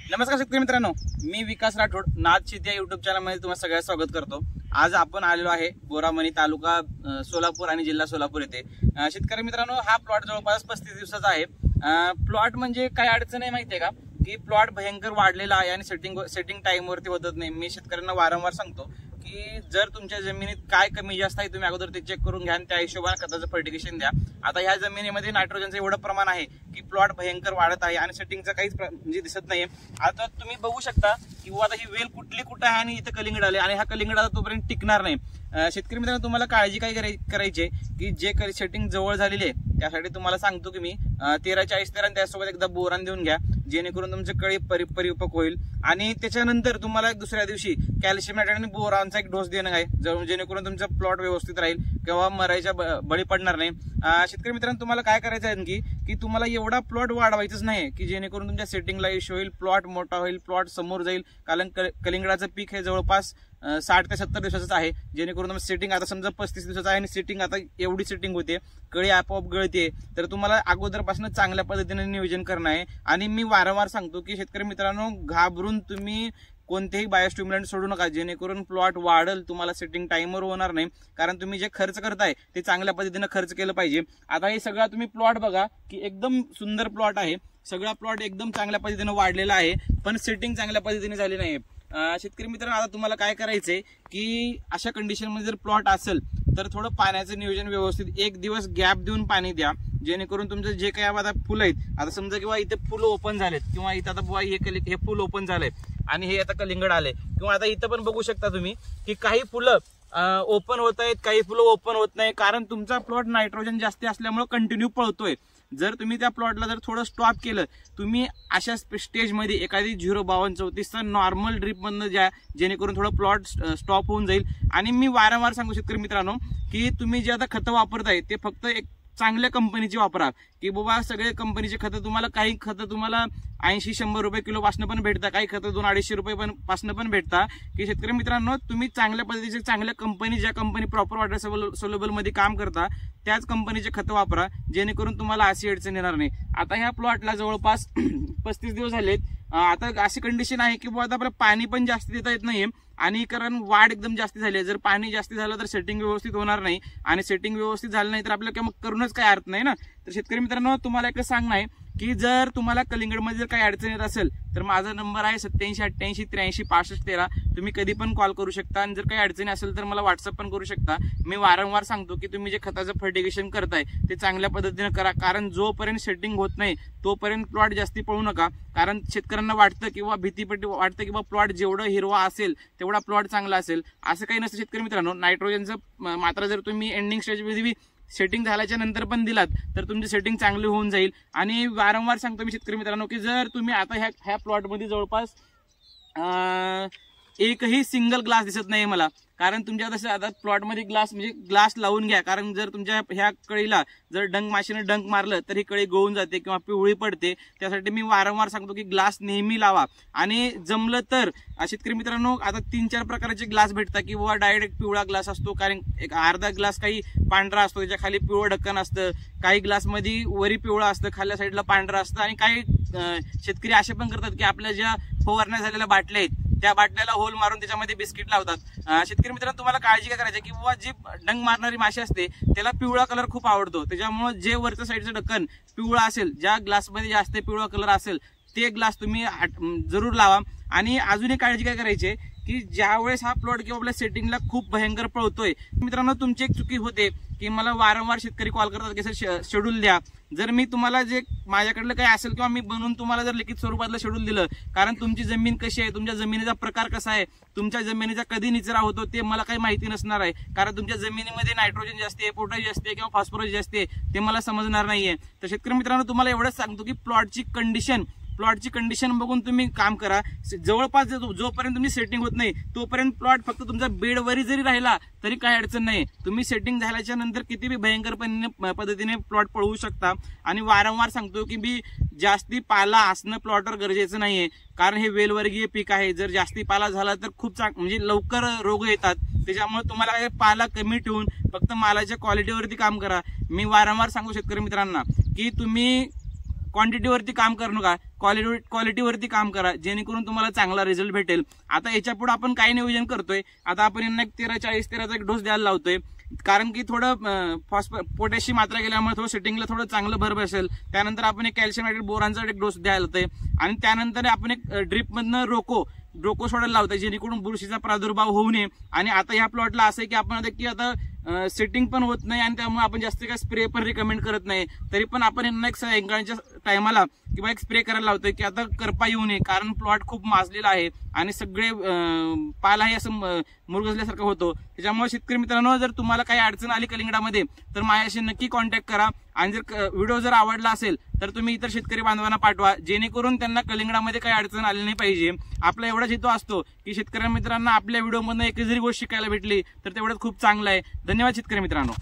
नमस्कार शेतकरी मित्रांनो, मी विकास राठोड नाद शेती या युट्यूब चॅनलमध्ये तुम्हाला सगळ्यांचं स्वागत करतो। आज आपण आलेलो आहे बोरामणी तालुका सोलापूर आणि जिल्हा सोलापूर येथे। शेतकरी मित्रांनो, हा प्लॉट जवळपास 35 दिवसाचा आहे। प्लॉट म्हणजे काय अडचण आहे माहितीये का, की प्लॉट भयंकर वाढलेला आहे आणि सेटिंग टाइम वरती होत नाही। मी शेतकऱ्यांना वारंवार सांगतो की जर तुमच्या जमिनीत काय कमी जास्त आहे तुम्ही अगोदर ते चेक करून घ्या आणि त्या हिशोबाने खताचं फर्टिगेशन द्या। आता ह्या जमिनीमध्ये नायट्रोजनचं एवढं प्रमाण आहे की प्लॉट भयंकर वाढत आहे आणि सेटिंगचं काहीच म्हणजे दिसत नाहीये। आता तुम्ही बघू शकता की आता ही वेल कुठे आहे आणि इथं कलिंगड आले आणि हा कलिंगड आता तोपर्यंत टिकणार नाही। शेतकरी मित्रांनो, तुम्हाला काळजी काय करायची की जे सेटिंग जवळ झालेली आहे त्यासाठी तुम्हाला सांगतो की मी 13-40-13 आणि त्यासोबत एकदा बोरान देऊन घ्या, जेणेकरून तुमचे कळी परिपक्व होईल। आणि त्याच्यानंतर तुम्हाला दुसऱ्या दिवशी कॅल्शियम नायट्रेट आणि बोरानचा एक डोस देणं आहे, जेणेकरून तुमचा प्लॉट व्यवस्थित राहील किंवा मरायच्या बळी पडणार नाही। शेतकरी मित्रांनो, तुम्हाला काय करायचं आहे की तुम्हाला एवढा प्लॉट वाढवायचाच नाही की जेणेकरून तुमच्या सेटिंगला इश्यू होईल, प्लॉट मोठा होईल, प्लॉट समोर जाईल। कारण कलिंगडाचं पीक हे जवळपास 60 ते 70 दिवसाचं आहे, जेणेकरून सेटिंग आता समजा 35 दिवसाचं आहे आणि सेटिंग आता एवढी सेटिंग होते, कळी आपोआप गळते, तर तुम्हाला अगोदरपासून चांगल्या पद्धतीने नियोजन करणं आहे। आणि मी वारंवार सांगतो की शेतकरी मित्रांनो, घाबरून तुम्ही कोणतेही बायोस्टिम्युलंट सोडू नका, जेणेकरून प्लॉट वाढल, तुम्हाला सेटिंग टाइमवर होणार नाही। कारण तुम्ही जे खर्च करताय ते चांगल्या पद्धतीने खर्च केलं पाहिजे। आता हे सगळा तुम्ही प्लॉट बघा की एकदम सुंदर प्लॉट आहे, सगळा प्लॉट एकदम चांगल्या पद्धतीने वाढलेला आहे, पण सेटिंग चांगल्या पद्धतीने झाली नाही। शेतकरी मित्रांनो, आता तुम्हाला काय करायचंय की अशा कंडिशन मध्ये जर प्लॉट असेल तर थोडं पाण्याचं नियोजन व्यवस्थित एक दिवस गॅप देऊन पाणी द्या, जेणेकरून तुमचं जे काही आता फुलं आहेत, आता समजा किंवा इथे फुलं ओपन झालेत किंवा इथं आता बुवा हे फुल ओपन झालंय आणि हे आता कलिंगड आले, किंवा आता इथं पण बघू शकता तुम्ही की काही फुलं ओपन होत आहेत, काही फुलं ओपन होत नाही, कारण तुमचा प्लॉट नायट्रोजन जास्त असल्यामुळे कंटिन्यू पळतोय। जर तुम्ही त्या प्लॉटला जर थोडं स्टॉप केलं, तुम्ही अशा स्टेजमध्ये एखादी 0-52-34 नॉर्मल ड्रीप मधनं द्या, जेणेकरून थोडं प्लॉट स्टॉप होऊन जाईल। आणि मी वारंवार सांगू शेतकरी मित्रांनो की तुम्ही जे आता खतं वापरताय ते फक्त एक चांगल्या कंपनीची वापरा, की बाबा सगळे कंपनीचे खतं तुम्हाला, काही खतं तुम्हाला 80-100 रुपये किलो पासनं पण भेटतात, काही खतं 200-250 रुपये पासनं पण भेटतात। की शेतकरी मित्रांनो, तुम्ही चांगल्या पद्धतीचे चांगल्या कंपनी, ज्या कंपनी प्रॉपर वॉटर सोल्युबल मध्ये काम करता त्याच कंपनीचे खतं वापरा, जेणेकरून तुम्हाला अशी अडचण येणार नाही। आता ह्या प्लॉटला जवळपास 35 दिवस झालेत। आता अशी कंडिशन आहे की बाबा आता आपल्याला पाणी पण जास्त देता येत नाहीये आणि कारण वाढ एकदम जास्त झाली आहे। जर पाणी जास्त झालं तर सेटिंग व्यवस्थित होणार नाही आणि सेटिंग व्यवस्थित झालं नाही तर आपल्याला मग करूनच काही अर्थ नाही ना। तर शेतकरी मित्रांनो, तुम्हाला एक सांगणं आहे की जर तुम्हाला कलिंगडमध्ये जर काही अडचण येत असेल तर माझा नंबर आहे 87-88-83-65-13, तुम्ही कधी पण कॉल करू शकता आणि जर काही अडचणी असेल तर मला व्हॉट्सअप पण करू शकता। मी वारंवार सांगतो की तुम्ही जे खताचं फर्टिगेशन करताय ते चांगल्या पद्धतीने करा, कारण जोपर्यंत सेटिंग होत नाही तोपर्यंत प्लॉट जास्ती पळू नका। कारण शेतकऱ्यांना वाटतं किंवा भीतीपट्टी वाटतं की प्लॉट जेवढं हिरवा असेल तेवढा प्लॉट चांगला असेल, असं काही नसतं शेतकरी मित्रांनो। नायट्रोजनचं मात्र जर तुम्ही एंडिंग स्टेजमध्ये सेटिंग झाल्याच्या नंतर पण दिलात तर तुमची सेटिंग चांगली होऊन जाईल। आणि वारंवार सांगतो मी शेतकरी मित्रांनो की जर तुम्ही आता ह्या प्लॉटमध्ये जवळपास एकही सिंगल ग्लास दिसत नाही मला, कारण तुमच्या तसं आता प्लॉटमध्ये ग्लास लावून घ्या, कारण जर तुमच्या ह्या कळीला जर माशीने डंक मारलं तर ही कळी गळून जाते किंवा पिवळी पडते। त्यासाठी मी वारंवार सांगतो की ग्लास नेहमी लावा। आणि जमलं तर शेतकरी मित्रांनो, आता 3-4 प्रकारचे ग्लास भेटतात की बाबा डायरेक्ट पिवळा ग्लास असतो, कारण एक अर्धा ग्लास काही पांढरा असतो, त्याच्या खाली पिवळं ढक्कन असतं, काही ग्लासमध्ये वरी पिवळा असतं, खाल्ल्या साईडला पांढरा असतं, आणि काही शेतकरी असे पण करतात की आपल्या ज्या फवारण्या झालेल्या बाटल्या आहेत त्या बाटल्याला होल मारून त्याच्यामध्ये बिस्किट लावतात। शेतकरी मित्रांनो, तुम्हाला काळजी काय करायची की बाबा जी डंग मारणारी माशी असते त्याला पिवळा कलर खूप आवडतो, त्याच्यामुळे जे वरच्या साईडचं ढक्कन पिवळा असेल, ज्या ग्लासमध्ये जास्त पिवळा कलर असेल ते ग्लास तुम्ही जरूर लावा। आणि अजून एक काळजी काय करायची की ज्यावेळेस हा प्लॉट किंवा आपल्या सेटिंगला खूप भयंकर पळतोय, मित्रांनो तुमची एक चुकी होते की मला वारंवार शेतकरी कॉल करतात की सर शेड्यूल द्या। जर मी तुम्हाला जे माझ्याकडलं काही असेल किंवा मी बनवून तुम्हाला जर लिखित स्वरूपातलं शेड्यूल दिलं, कारण तुमची जमीन कशी आहे, तुमच्या जमिनीचा प्रकार कसा आहे, तुमच्या जमिनीचा कधी निचरा होतो ते मला काही माहिती नसणार आहे, कारण तुमच्या जमिनीमध्ये नायट्रोजन जास्त आहे, पोटॅश जास्त आहे किंवा फॉस्फरस जास्त आहे ते मला समजणार नाहीये। तर शेतकरी मित्रांनो, तुम्हाला एवढंच सांगतो की प्लॉटची कंडिशन बघून तुम्ही काम करा। जवळपास जोपर्यंत तुम्ही सेटिंग होत नाही तोपर्यंत प्लॉट फक्त तुमचा बेडवरी जरी राहिला तरी काही अडचण नाही। तुम्ही सेटिंग झाल्याच्या नंतर किती भयंकर पद्धतीने प्लॉट पळवू शकता। आणि वारंवार सांगतो की मी जास्ती पाला असणं प्लॉटवर गरजेचं नाहीये, कारण हे वेलवर्गीय पीक आहे, जर जास्ती पाला झाला तर खूप म्हणजे लवकर रोग येतात, त्याच्यामुळे तुम्हाला पाला कमी ठेवून फक्त मालाच्या क्वालिटीवरती काम करा। मी वारंवार सांगू शेतकरी मित्रांना की तुम्ही क्वांटिटीवरती काम करू नका, क्वालिटीवरती काम करा, जेणेकरून तुम्हाला चांगला रिझल्ट भेटेल. आता याच्या पुढे आपण काय नियोजन करतोय, आता आपण यांना 13-40-13चा एक डोस द्यायला लावतोय, कारण की थोडं पोटॅशची मात्रा गेल्यामुळे थोडं सेटिंगला थोडं चांगलं भर बसेल. त्यानंतर आपण एक कॅल्शियम हायड्रेट बोरानचा एक डोस द्यायला लावतोय आणि त्यानंतर आपण एक ड्रिपमधनं रोको सोडायला लावतोय, जेणेकरून बुरशीचा प्रादुर्भाव होऊ नये. आणि आता ह्या प्लॉटला असं आहे की आपण आता सेटिंग पण होत नाही आणि त्यामुळे आपण जास्त काय स्प्रे पण रिकमेंड करत नाही. तरी पण आपण यांना एक सायंकाळच्या टायमाला किंवा एक स्प्रे करायला लावतोय की आता करपा येऊ नये, कारण प्लॉट खूप माजलेला आहे आणि सगळे पाल आहे असं मुरगजल्यासारखं होतो. त्याच्यामुळे शेतकरी मित्रांनो, जर तुम्हाला काही अडचण आली कलिंगडामध्ये तर माझ्याशी नक्की कॉन्टॅक्ट करा. आणि जर व्हिडिओ जर आवडला असेल तर तुम्ही इतर शेतकरी बांधवांना पाठवा, जेणेकरून त्यांना कलिंगडामध्ये काही अडचण आली नाही पाहिजे. आपला एवढाच हेतू असतो की शेतकरी मित्रांना आपल्या व्हिडिओमधून एक जरी गोष्ट शिकायला भेटली तर तेवढंच खूप चांगलं आहे. धन्यवाद शेतकरी मित्रांनो.